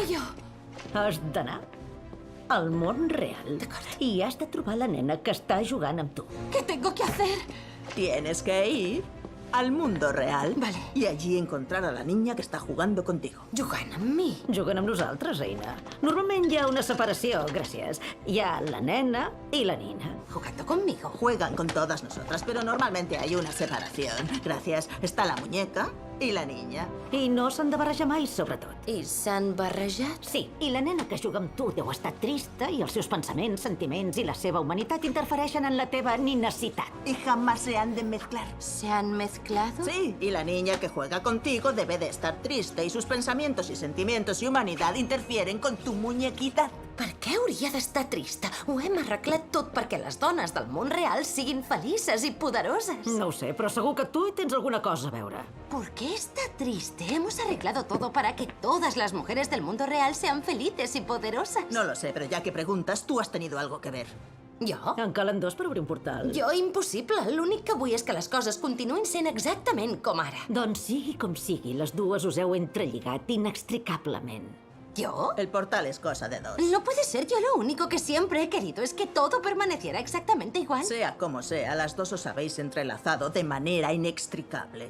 jo? Has d'anar al món real. D'acord. I has de trobar la nena que està jugant amb tu. ¿Qué tengo que hacer? Tienes que ir al mundo real. Vale. Y allí encontrar a la niña que está jugando contigo. Jugant amb mi. Juguen amb nosaltres, Eina. Normalment hi ha una separació, gràcies. Hi ha la nena i la nina. Jugando conmigo. Juegan con todas nosotras, pero normalmente hay una separación. Gracias. Está la muñeca y la niña. I no s'han de barrejar mai, sobretot. I s'han barrejat? Sí, i la nena que juga amb tu deu estar trista i els seus pensaments, sentiments i la seva humanitat interfereixen en la teva ninacitat. Y jamás se han de mezclar. ¿Se han mezclado? Sí, y la niña que juega contigo debe de estar triste y sus pensamientos y sentimientos y humanidad interfieren con tu muñequita. Per què hauria d'estar trista? Ho hem arreglat tot perquè les dones del món real siguin felices i poderoses. No ho sé, però segur que tu hi tens alguna cosa a veure. ¿Por qué está triste? Hemos arreglado todo para que todas las mujeres del mundo real sean felices y poderosas. No lo sé, pero ya que preguntas, tú has tenido algo que ver. Jo? En calen dos per obrir un portal. Jo, impossible. L'únic que vull és que les coses continuïn sent exactament com ara. Doncs sigui com sigui, les dues us heu entrelligat inextricablement. ¿Yo? El portal es cosa de dos. No puede ser. Yo lo único que siempre he querido es que todo permaneciera exactamente igual. Sea como sea, las dos os habéis entrelazado de manera inextricable.